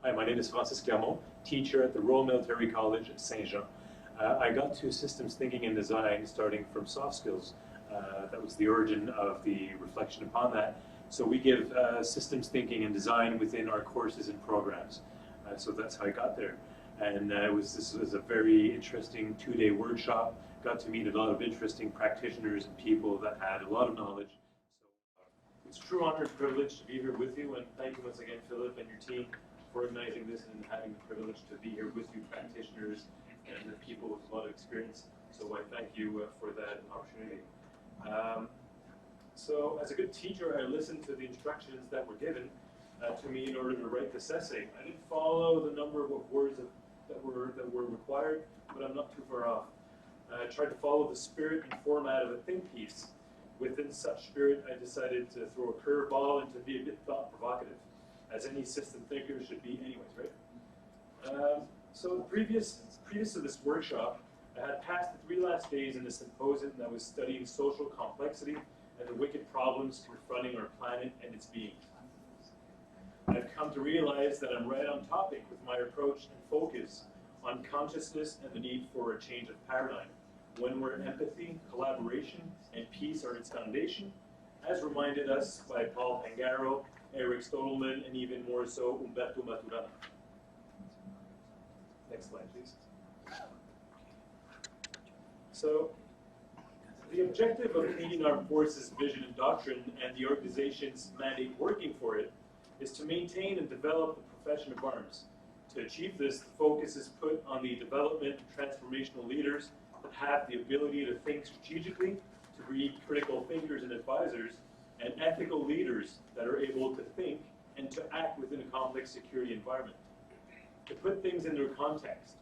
Hi, my name is Francis Clermont, teacher at the Royal Military College at Saint-Jean. I got to systems thinking and design starting from soft skills. That was the origin of the reflection upon that. So we give systems thinking and design within our courses and programs. So that's how I got there. And this was a very interesting 2-day workshop. Got to meet a lot of interesting practitioners and people that had a lot of knowledge. So it's a true honor and privilege to be here with you. And thank you once again, Philip and your team, for organizing this and having the privilege to be here with you, practitioners and people with a lot of experience. So I thank you for that opportunity. So as a good teacher, I listened to the instructions that were given to me in order to write this essay. I didn't follow the number of words that were required, but I'm not too far off. I tried to follow the spirit and format of a think piece. Within such spirit, I decided to throw a curveball and to be a bit thought-provocative, as any system thinker should be anyways, right? So previous to this workshop, I had passed the 3 last days in a symposium that was studying social complexity and the wicked problems confronting our planet and its being. I've come to realize that I'm right on topic with my approach and focus on consciousness and the need for a change of paradigm, one where empathy, collaboration, and peace are its foundation, as reminded us by Paul Pangaro, Eric Stodelman, and even more so, Umberto Maturana. Next slide, please. So, the objective of Canadian Armed Forces vision and doctrine and the organization's mandate working for it is to maintain and develop the profession of arms. To achieve this, the focus is put on the development of transformational leaders that have the ability to think strategically, to read critical thinkers and advisors, and ethical leaders that are able to think and to act within a complex security environment. To put things in their context,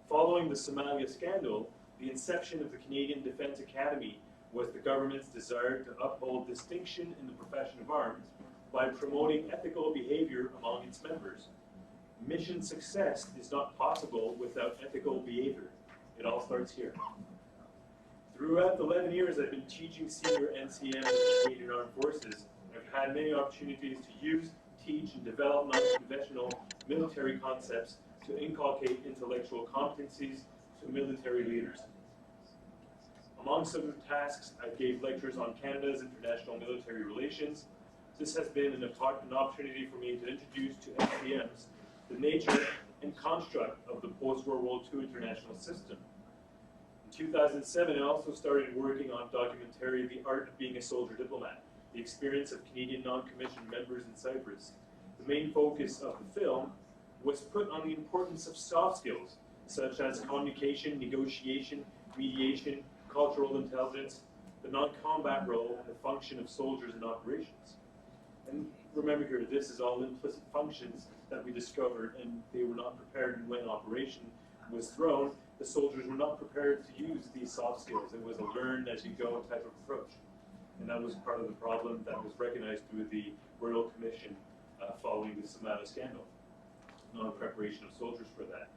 following the Somalia scandal, the inception of the Canadian Defence Academy was the government's desire to uphold distinction in the profession of arms by promoting ethical behavior among its members. Mission success is not possible without ethical behavior. It all starts here. Throughout the 11 years I've been teaching senior NCMs in the Canadian Armed Forces, I've had many opportunities to use, teach, and develop non-conventional military concepts to inculcate intellectual competencies to military leaders. Among some of the tasks, I gave lectures on Canada's international military relations. This has been an opportunity for me to introduce to NCMs the nature and construct of the post-World War II international system. In 2007, I also started working on documentary The Art of Being a Soldier Diplomat, the experience of Canadian non-commissioned members in Cyprus. The main focus of the film was put on the importance of soft skills, such as communication, negotiation, mediation, cultural intelligence, the non-combat role, and the function of soldiers in operations. And remember here, this is all implicit functions that we discovered, and they were not prepared when operation was thrown. The soldiers were not prepared to use these soft skills. It was a learn-as-you-go type of approach. And that was part of the problem that was recognized through the Royal Commission following the Somalia scandal, non-preparation of soldiers for that.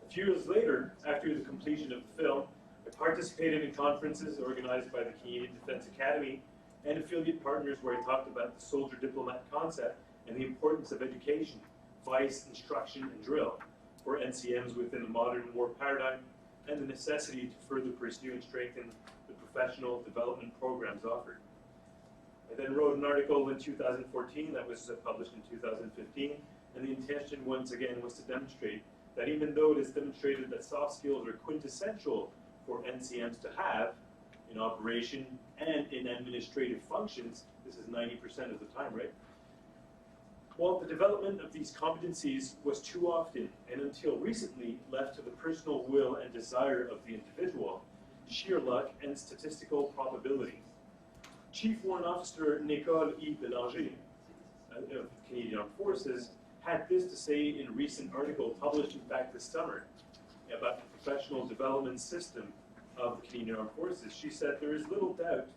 A few years later, after the completion of the film, I participated in conferences organized by the Canadian Defence Academy and affiliate partners where I talked about the soldier diplomat concept and the importance of education, vice, instruction, and drill for NCMs within the modern war paradigm, and the necessity to further pursue and strengthen the professional development programs offered. I then wrote an article in 2014 that was published in 2015, and the intention once again was to demonstrate that even though it is demonstrated that soft skills are quintessential for NCMs to have in operation and in administrative functions, this is 90% of the time, right? Well, the development of these competencies was too often, and until recently, left to the personal will and desire of the individual, sheer luck and statistical probability. Chief Warrant Officer Nicole E. Belanger of the Canadian Armed Forces had this to say in a recent article published, in fact, this summer about the professional development system of the Canadian Armed Forces. She said, "There is little doubt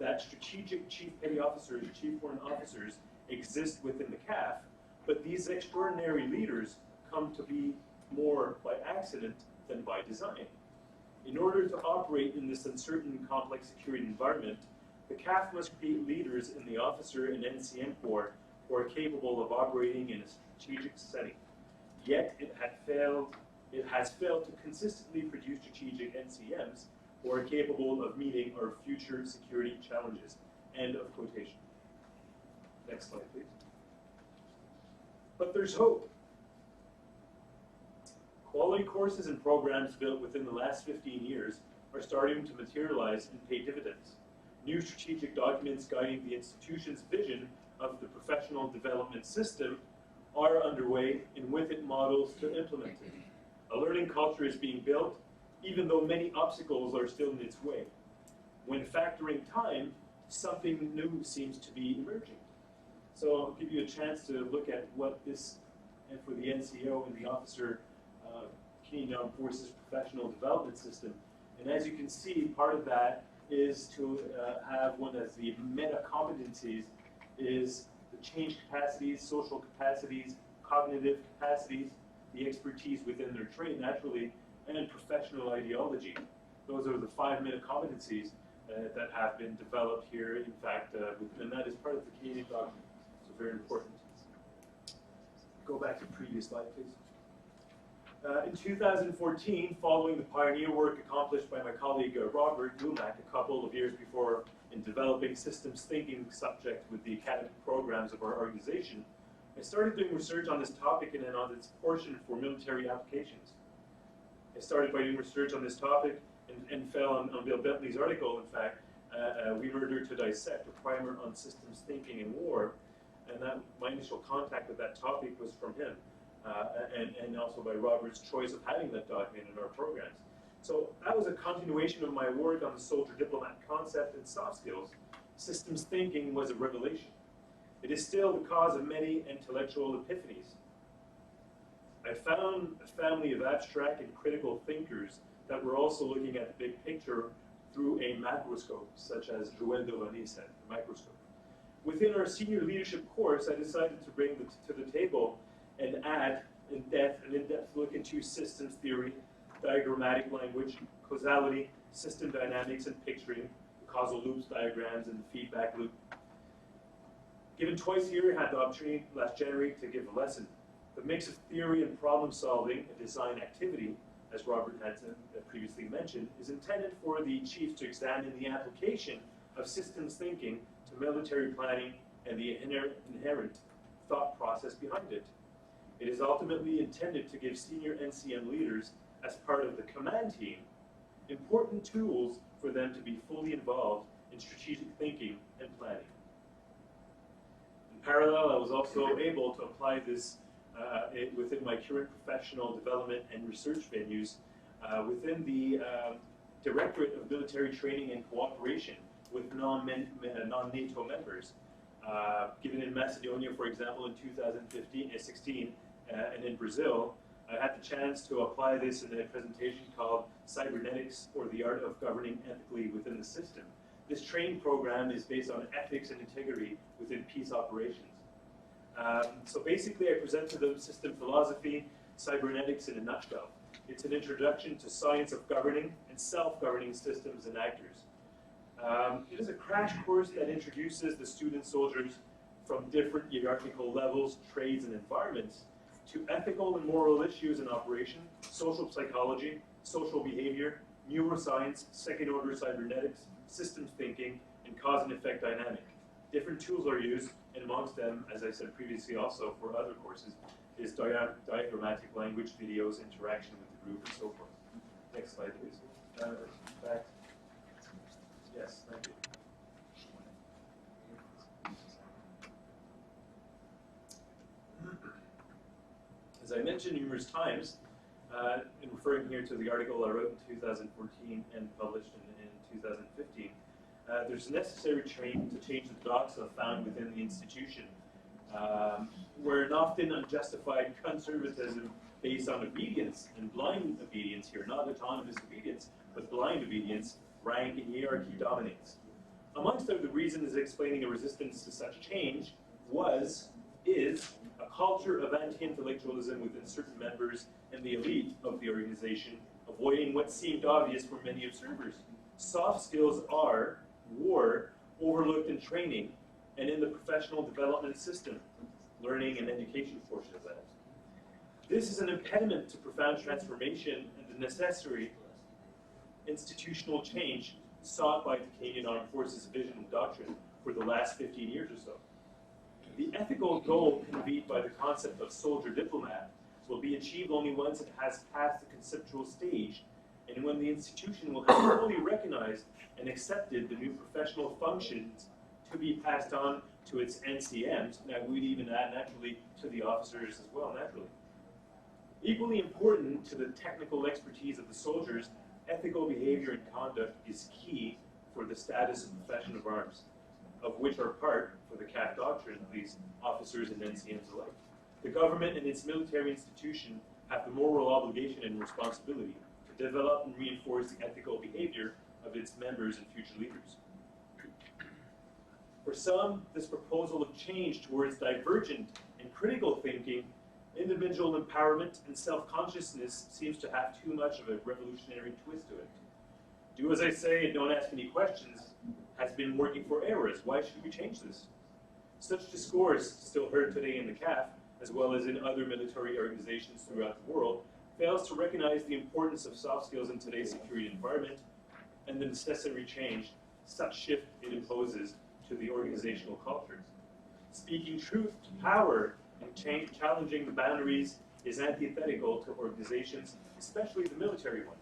that strategic chief petty officers, chief warrant officers, exist within the CAF, but these extraordinary leaders come to be more by accident than by design. In order to operate in this uncertain, complex security environment, the CAF must create leaders in the officer and NCM Corps who are capable of operating in a strategic setting, yet it has failed to consistently produce strategic NCMs who are capable of meeting our future security challenges. End of quotation. Next slide, please. But there's hope. Quality courses and programs built within the last 15 years are starting to materialize and pay dividends. New strategic documents guiding the institution's vision of the professional development system are underway, and with it models to implement it. A learning culture is being built, even though many obstacles are still in its way. When factoring time, something new seems to be emerging. So I'll give you a chance to look at what this, and for the NCO and the officer, Canadian Armed Forces Professional Development System. And as you can see, part of that is to have one as the meta competencies is the change capacities, social capacities, cognitive capacities, the expertise within their trade naturally, and professional ideology. Those are the 5 meta competencies that have been developed here, in fact, and that is part of the Canadian document. So very important. Go back to the previous slide, please. In 2014, following the pioneer work accomplished by my colleague Robert Dumac a couple of years before in developing systems thinking subject with the academic programs of our organization, I started doing research on this topic and then on its portion for military applications. I started by doing research on this topic and fell on Bill Bentley's article, in fact, We Murder to Dissect, a primer on systems thinking in war, and that my initial contact with that topic was from him. And also by Robert's choice of having that document in our programs. So that was a continuation of my work on the soldier-diplomat concept and soft skills. Systems thinking was a revelation. It is still the cause of many intellectual epiphanies. I found a family of abstract and critical thinkers that were also looking at the big picture through a macroscope, such as Joël Devaney said, the microscope. Within our senior leadership course, I decided to bring to the table and add an in-depth look into systems theory, diagrammatic language, causality, system dynamics and picturing, the causal loops, diagrams, and the feedback loop. Given twice a year, I had the opportunity last January to give a lesson. The mix of theory and problem solving, a design activity, as Robert had previously mentioned, is intended for the chief to examine the application of systems thinking to military planning and the inherent thought process behind it. It is ultimately intended to give senior NCM leaders, as part of the command team, important tools for them to be fully involved in strategic thinking and planning. In parallel, I was also able to apply this within my current professional development and research venues within the Directorate of Military Training and Cooperation with non-NATO members. Given in Macedonia, for example, in 2016, and in Brazil, I had the chance to apply this in a presentation called Cybernetics, or the Art of Governing Ethically Within the System. This training program is based on ethics and integrity within peace operations. So basically, I presented the system philosophy, cybernetics in a nutshell. It's an introduction to science of governing and self-governing systems and actors. It is a crash course that introduces the student soldiers from different hierarchical levels, trades, and environments to ethical and moral issues in operation, social psychology, social behavior, neuroscience, second-order cybernetics, systems thinking, and cause and effect dynamic. Different tools are used, and amongst them, as I said previously also for other courses, is diagrammatic language, videos, interaction with the group, and so forth. Next slide, please. Back. Yes, thank you. As I mentioned numerous times, in referring here to the article I wrote in 2014 and published in 2015, there's a necessary change to change the doxa found within the institution, where an often unjustified conservatism based on obedience, and blind obedience here, not autonomous obedience, but blind obedience, rank and hierarchy dominates. Amongst other reasons explaining a resistance to such change is a culture of anti-intellectualism within certain members and the elite of the organization, avoiding what seemed obvious for many observers. Soft skills were overlooked in training and in the professional development system, learning and education portion of that. This is an impediment to profound transformation and the necessary institutional change sought by the Canadian Armed Forces vision and doctrine for the last 15 years or so. The ethical goal conveyed by the concept of soldier diplomat will be achieved only once it has passed the conceptual stage and when the institution will have fully recognized and accepted the new professional functions to be passed on to its NCMs, and I would even add naturally to the officers as well, naturally. Equally important to the technical expertise of the soldiers, ethical behavior and conduct is key for the status of profession of arms, of which are part, for the CAF doctrine, these officers and NCMs alike. The government and its military institution have the moral obligation and responsibility to develop and reinforce the ethical behavior of its members and future leaders. For some, this proposal of change towards divergent and critical thinking, individual empowerment, and self-consciousness seems to have too much of a revolutionary twist to it. Do as I say and don't ask any questions has been working for eras. Why should we change this? Such discourse, still heard today in the CAF, as well as in other military organizations throughout the world, fails to recognize the importance of soft skills in today's security environment and the necessary change such shift it imposes to the organizational culture. Speaking truth to power and challenging the boundaries is antithetical to organizations, especially the military one.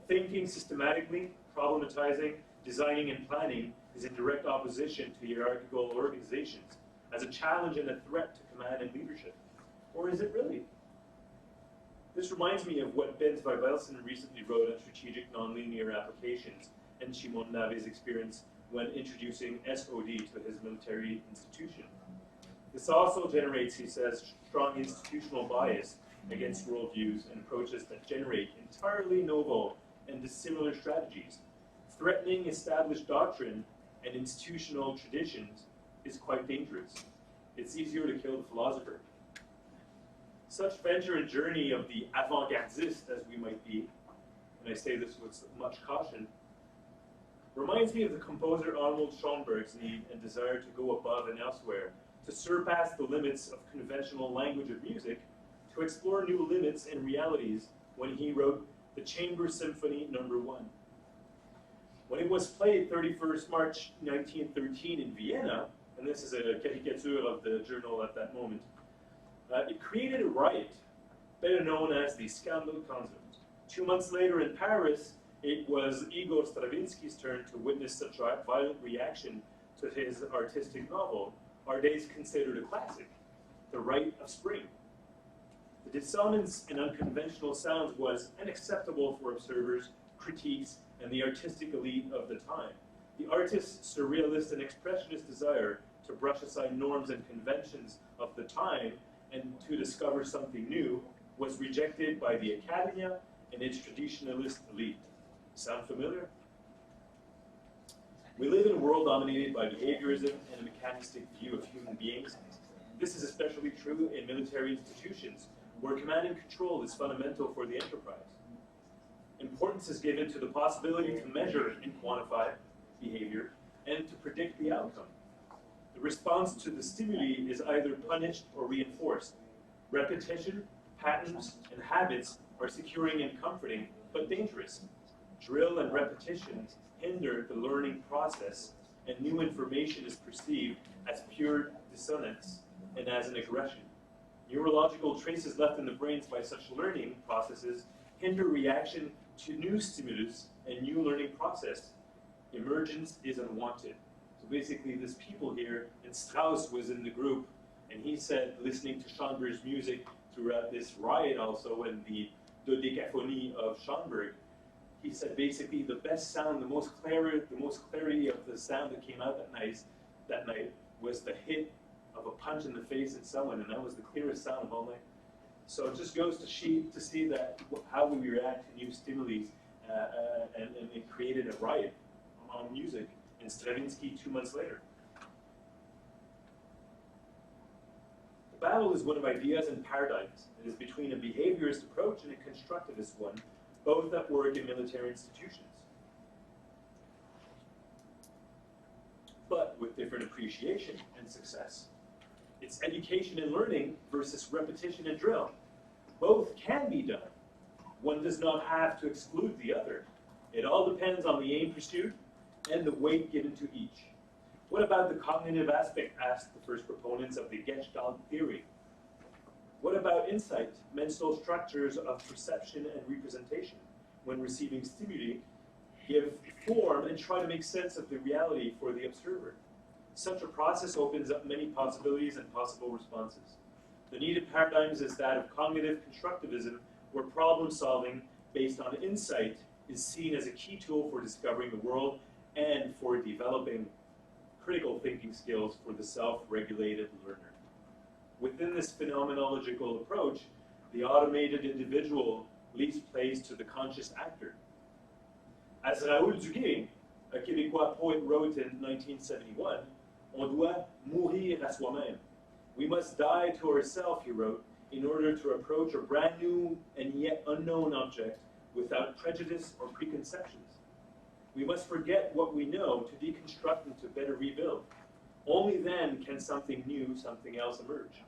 Thinking systematically, problematizing, designing, and planning is in direct opposition to hierarchical organizations as a challenge and a threat to command and leadership. Or is it really? This reminds me of what Ben Zvivelson recently wrote on strategic nonlinear applications and Shimon Nave's experience when introducing SOD to his military institution. This also generates, he says, strong institutional bias against worldviews and approaches that generate entirely novel and dissimilar strategies. Threatening established doctrine and institutional traditions is quite dangerous. It's easier to kill the philosopher. Such venture and journey of the avant-gardist as we might be, and I say this with much caution, reminds me of the composer Arnold Schoenberg's need and desire to go above and elsewhere, to surpass the limits of conventional language of music, to explore new limits and realities when he wrote the Chamber Symphony No. 1. When it was played 31st March 1913 in Vienna, and this is a caricature of the journal at that moment, it created a riot, better known as the Scandal Concert. 2 months later in Paris, it was Igor Stravinsky's turn to witness such a violent reaction to his artistic novel, our days considered a classic, The Rite of Spring. The dissonance and unconventional sounds was unacceptable for observers, critiques, and the artistic elite of the time. The artist's surrealist and expressionist desire to brush aside norms and conventions of the time and to discover something new was rejected by the Academia and its traditionalist elite. Sound familiar? We live in a world dominated by behaviorism and a mechanistic view of human beings. This is especially true in military institutions, where command and control is fundamental for the enterprise. Importance is given to the possibility to measure and quantify behavior and to predict the outcome. The response to the stimuli is either punished or reinforced. Repetition, patterns, and habits are securing and comforting, but dangerous. Drill and repetition hinder the learning process, and new information is perceived as pure dissonance and as an aggression. Neurological traces left in the brains by such learning processes hinder reaction to new stimulus and new learning process. Emergence is unwanted. So basically, this people here, and Strauss was in the group, and he said, listening to Schoenberg's music throughout this riot also, and the dodecaphonie of Schoenberg, he said basically the best sound, the most clarity of the sound that came out that night was the hit of a punch in the face at someone, and that was the clearest sound of all night. So it just goes to see that how we react to new stimuli, and it created a riot among music in Stravinsky 2 months later. The battle is one of ideas and paradigms. It is between a behaviorist approach and a constructivist one, both that work in military institutions, but with different appreciation and success. It's education and learning versus repetition and drill. Both can be done. One does not have to exclude the other. It all depends on the aim pursued and the weight given to each. What about the cognitive aspect, asked the first proponents of the Gestalt theory? What about insight, mental structures of perception and representation? When receiving stimuli, give form and try to make sense of the reality for the observer. Such a process opens up many possibilities and possible responses. The needed paradigms is that of cognitive constructivism, where problem solving based on insight is seen as a key tool for discovering the world and for developing critical thinking skills for the self-regulated learner. Within this phenomenological approach, the automated individual leaves place to the conscious actor. As Raoul Duguay, a Québécois poet, wrote in 1971, "On doit mourir à soi-même." We must die to ourselves, he wrote, in order to approach a brand new and yet unknown object without prejudice or preconceptions. We must forget what we know to deconstruct and to better rebuild. Only then can something new, something else emerge.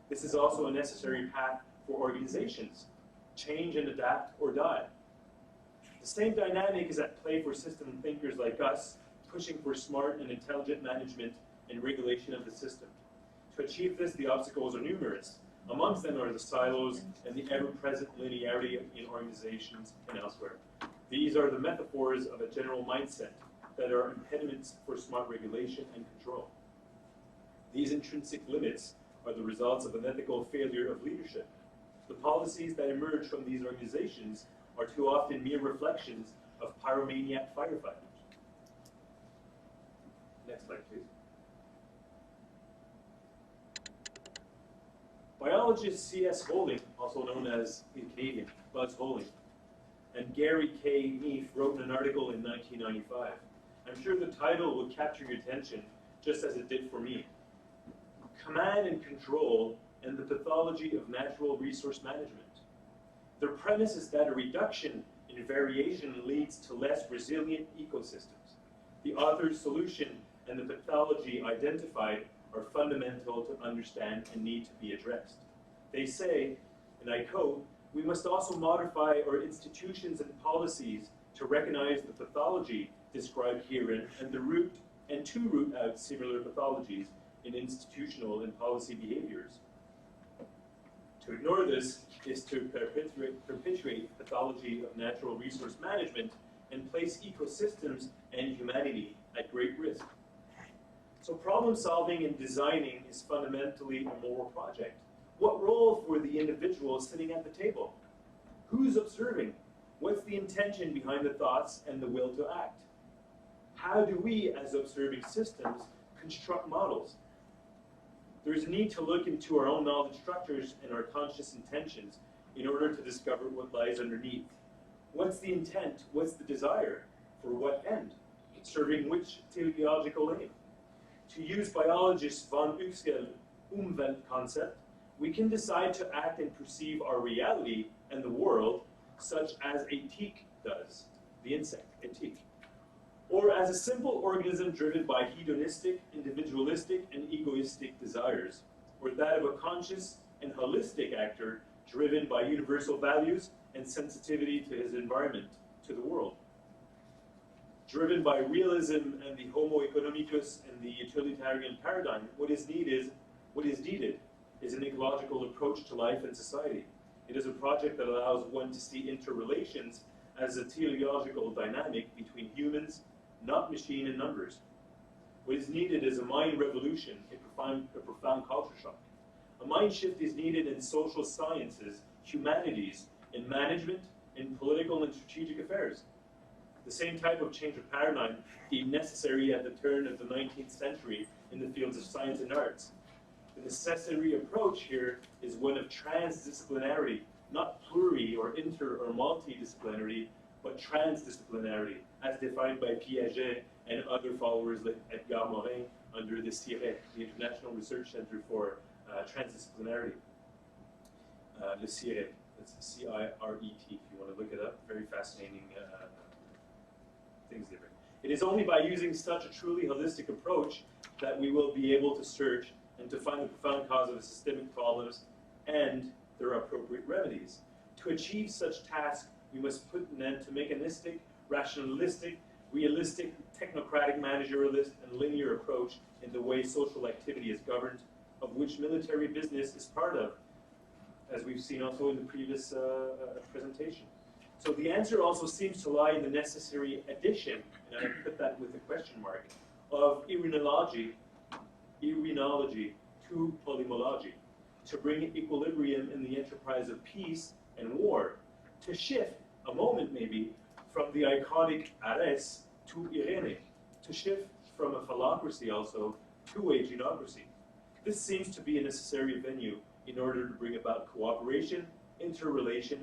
This is also a necessary path for organizations. Change and adapt or die. The same dynamic is at play for system thinkers like us, pushing for smart and intelligent management and regulation of the system. To achieve this, the obstacles are numerous. Amongst them are the silos and the ever-present linearity in organizations and elsewhere. These are the metaphors of a general mindset that are impediments for smart regulation and control. These intrinsic limits are the results of an ethical failure of leadership. The policies that emerge from these organizations are too often mere reflections of pyromaniac firefighters. Next slide, please. Biologist C.S. Holing, also known as in Canadian, Buzz Holing, and Gary K. Neef wrote an article in 1995. I'm sure the title will capture your attention, just as it did for me. Command and Control and the Pathology of Natural Resource Management. Their premise is that a reduction in variation leads to less resilient ecosystems. The author's solution and the pathology identified are fundamental to understand and need to be addressed. They say, and I quote, "We must also modify our institutions and policies to recognize the pathology described herein and to root out similar pathologies in institutional and policy behaviors. To ignore this is to perpetuate pathology of natural resource management and place ecosystems and humanity at great risk." So problem solving and designing is fundamentally a moral project. What role for the individual sitting at the table? Who's observing? What's the intention behind the thoughts and the will to act? How do we, as observing systems, construct models? There's a need to look into our own knowledge structures and our conscious intentions in order to discover what lies underneath. What's the intent? What's the desire? For what end? Serving which teleological aim? To use biologist von Uexkell's Umwelt concept, we can decide to act and perceive our reality and the world such as a teak does, the insect, a teak. Or as a simple organism driven by hedonistic, individualistic, and egoistic desires, or that of a conscious and holistic actor driven by universal values and sensitivity to his environment, to the world. Driven by realism and the homo economicus and the utilitarian paradigm, what is needed is an ecological approach to life and society. It is a project that allows one to see interrelations as a teleological dynamic between humans, not machine and numbers. What is needed is a mind revolution, a profound culture shock. A mind shift is needed in social sciences, humanities, in management, in political and strategic affairs. The same type of change of paradigm deemed necessary at the turn of the 19th century in the fields of science and arts. The necessary approach here is one of transdisciplinarity, not pluri or inter or multidisciplinarity, but transdisciplinarity, as defined by Piaget and other followers like Edgar Morin under the CIRET, the International Research Center for Transdisciplinarity. Le CIRET, that's C-I-R-E-T, if you want to look it up. Very fascinating things there. It is only by using such a truly holistic approach that we will be able to search and to find the profound cause of the systemic problems and their appropriate remedies. To achieve such tasks, we must put an end to mechanistic, rationalistic, realistic, technocratic, managerialist, and linear approach in the way social activity is governed, of which military business is part of, as we've seen also in the previous presentation. So the answer also seems to lie in the necessary addition, and I put that with a question mark, of Irenology to polymology, to bring equilibrium in the enterprise of peace and war, to shift a moment maybe from the iconic Ares to Irene, to shift from a phallocracy also to a genocracy. This seems to be a necessary venue in order to bring about cooperation, interrelation,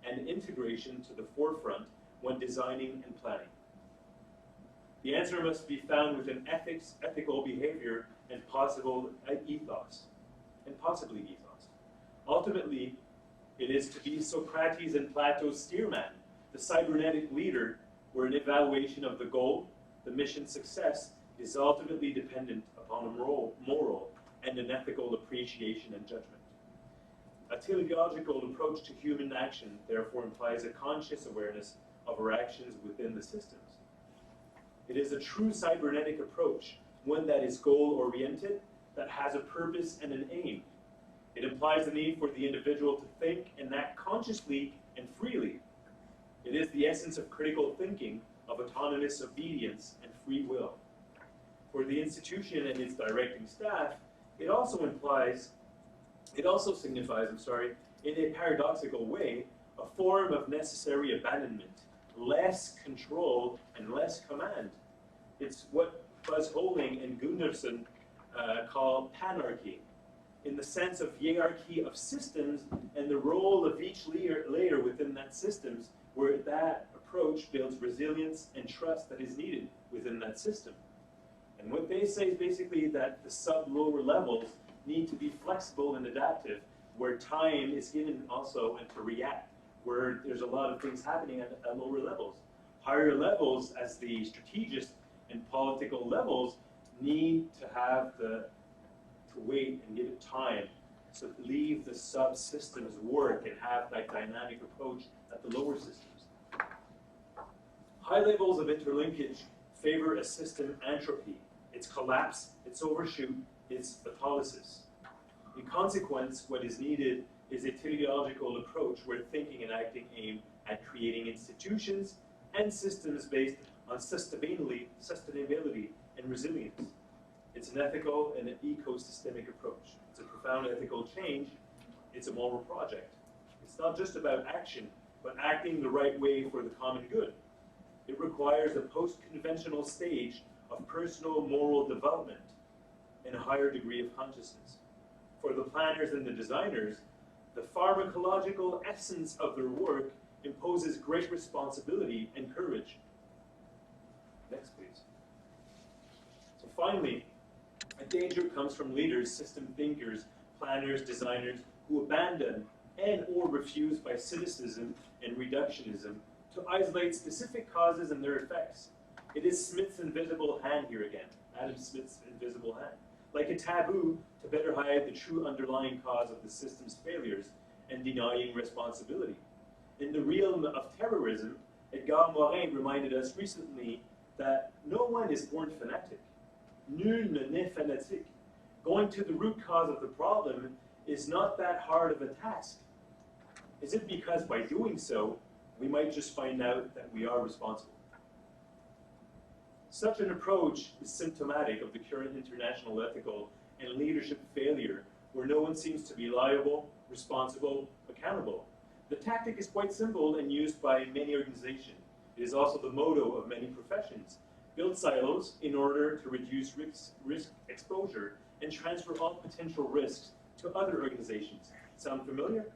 and integration to the forefront when designing and planning. The answer must be found within ethics, ethical behavior, and possible ethos, and possibly ethos. Ultimately, it is to be Socrates and Plato's steerman, the cybernetic leader, where an evaluation of the goal, the mission's success, is ultimately dependent upon a moral and an ethical appreciation and judgment. A teleological approach to human action therefore implies a conscious awareness of our actions within the systems. It is a true cybernetic approach, one that is goal-oriented, that has a purpose and an aim. It implies the need for the individual to think and act consciously and freely. It is the essence of critical thinking, of autonomous obedience and free will. For the institution and its directing staff, it also signifies, in a paradoxical way, a form of necessary abandonment, less control and less command. It's what Buzz Holing and Gunderson call panarchy, in the sense of hierarchy of systems and the role of each layer within that systems, where that approach builds resilience and trust that is needed within that system. And what they say is basically that the sub-lower levels need to be flexible and adaptive, where time is given also and to react, where there's a lot of things happening at lower levels. Higher levels, as the strategist and political levels, need to have to wait and give it time, so leave the subsystems work and have that dynamic approach at the lower systems. High levels of interlinkage favor a system entropy, its collapse, its overshoot, its autolysis. In consequence, what is needed is a teleological approach where thinking and acting aim at creating institutions and systems based on sustainability and resilience. It's an ethical and an ecosystemic approach. It's a profound ethical change. It's a moral project. It's not just about action, but acting the right way for the common good. It requires a post-conventional stage of personal moral development and a higher degree of consciousness. For the planners and the designers, the pharmacological essence of their work imposes great responsibility and courage. Next, please. So finally, a danger comes from leaders, system thinkers, planners, designers, who abandon and or refuse by cynicism and reductionism to isolate specific causes and their effects. It is Smith's invisible hand here again, Adam Smith's invisible hand. Like a taboo to better hide the true underlying cause of the system's failures and denying responsibility. In the realm of terrorism, Edgar Morin reminded us recently that no one is born fanatic. Nul n'est fanatique. Going to the root cause of the problem is not that hard of a task. Is it because by doing so, we might just find out that we are responsible? Such an approach is symptomatic of the current international ethical and leadership failure, where no one seems to be liable, responsible, accountable. The tactic is quite simple and used by many organizations. It is also the motto of many professions. Build silos in order to reduce risk exposure and transfer all potential risks to other organizations. Sound familiar?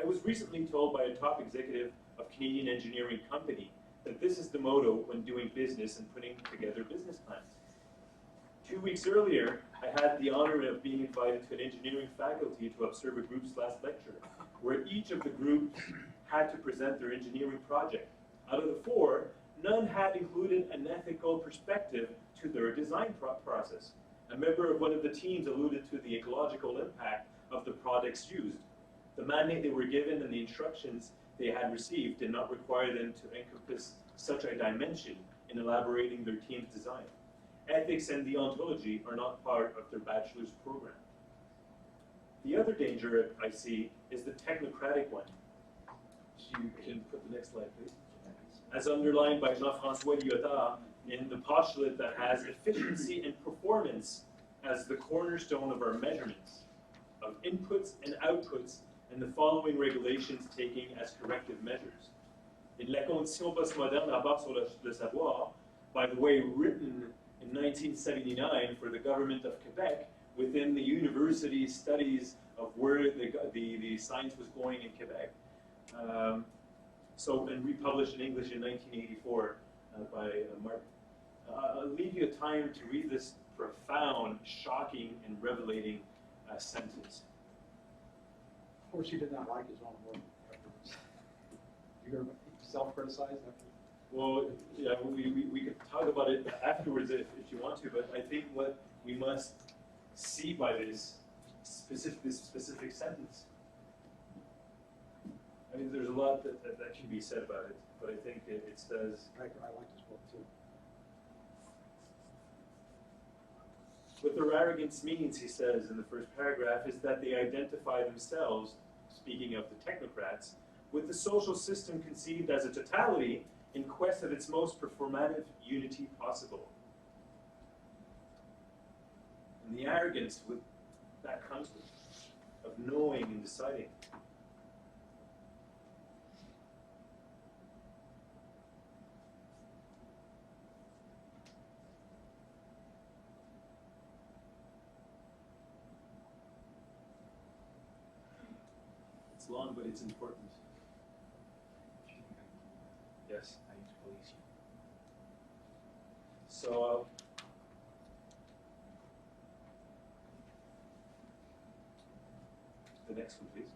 I was recently told by a top executive of Canadian engineering company that this is the motto when doing business and putting together business plans. 2 weeks earlier, I had the honor of being invited to an engineering faculty to observe a group's last lecture, where each of the groups had to present their engineering project. Out of the 4, none had included an ethical perspective to their design process. A member of one of the teams alluded to the ecological impact of the products used. The mandate they were given and the instructions they had received did not require them to encompass such a dimension in elaborating their team's design. Ethics and deontology are not part of their bachelor's program. The other danger I see is the technocratic one. You can put the next slide, please. As underlined by Jean-François Lyotard in the postulate that has efficiency and performance as the cornerstone of our measurements of inputs and outputs, and the following regulations taking as corrective measures. In La Condition Postmoderne, rapport sur le savoir, by the way, written in 1979 for the government of Quebec within the university studies of where the science was going in Quebec. And republished in English in 1984 by Mark. I'll leave you time to read this profound, shocking, and revelating sentence. Of course, he did not like his own work afterwards. You're going to self-criticize after? Well, yeah, we could talk about it afterwards if you want to, but I think what we must see by this specific sentence. I mean, there's a lot that can be said about it, but I think it says. I like this book too. What their arrogance means, he says in the first paragraph, is that they identify themselves, speaking of the technocrats, with the social system conceived as a totality in quest of its most performative unity possible. And the arrogance that comes with, of knowing and deciding. It's long, but it's important. Yes. I need to police you. So, the next one, please.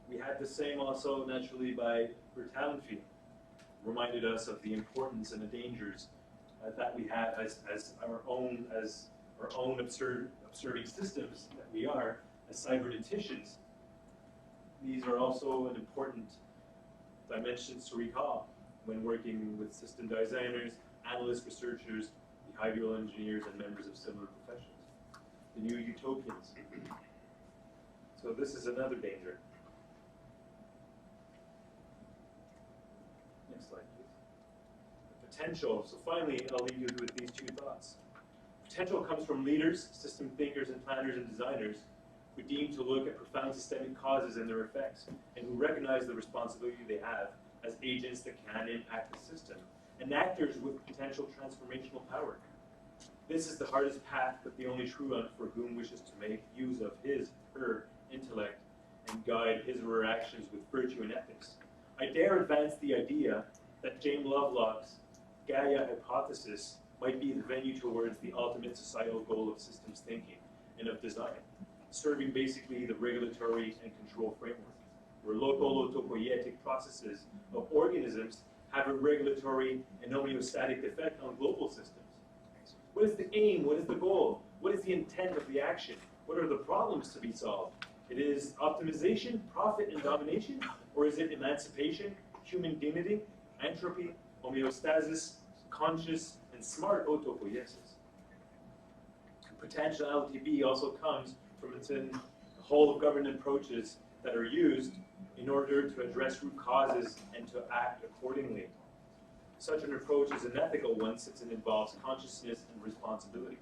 We had the same also naturally by Bertalanffy, reminded us of the importance and the dangers that we have as our own observing systems that we are as cyberneticians. These are also an important dimensions to recall when working with system designers, analysts, researchers, behavioral engineers, and members of similar professions. The new utopians. So this is another danger. Next slide, please. The potential. So finally, I'll leave you with these two thoughts. Potential comes from leaders, system thinkers, and planners and designers who deem to look at profound systemic causes and their effects, and who recognize the responsibility they have as agents that can impact the system, and actors with potential transformational power. This is the hardest path, but the only true one for whom wishes to make use of his, her intellect and guide his or her actions with virtue and ethics. I dare advance the idea that James Lovelock's Gaia hypothesis might be the venue towards the ultimate societal goal of systems thinking and of design, serving basically the regulatory and control framework, where local autopoietic processes of organisms have a regulatory and homeostatic effect on global systems. What is the aim? What is the goal? What is the intent of the action? What are the problems to be solved? It is optimization, profit, and domination, or is it emancipation, human dignity, entropy, homeostasis, conscious, and smart autopoiesis? Potentiality B also comes from within the whole of government approaches that are used in order to address root causes and to act accordingly. Such an approach is an ethical one since it involves consciousness and responsibility.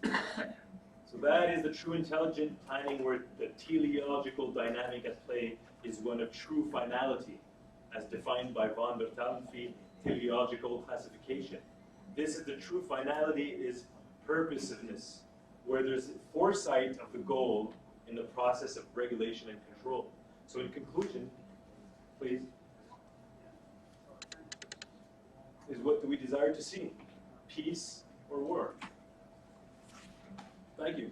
So that is the true intelligent planning where the teleological dynamic at play is one of true finality, as defined by von Bertalanffy teleological classification. This is the true finality is purposiveness, where there's foresight of the goal in the process of regulation and control. So in conclusion, please, is what do we desire to see? Peace or war? Thank you.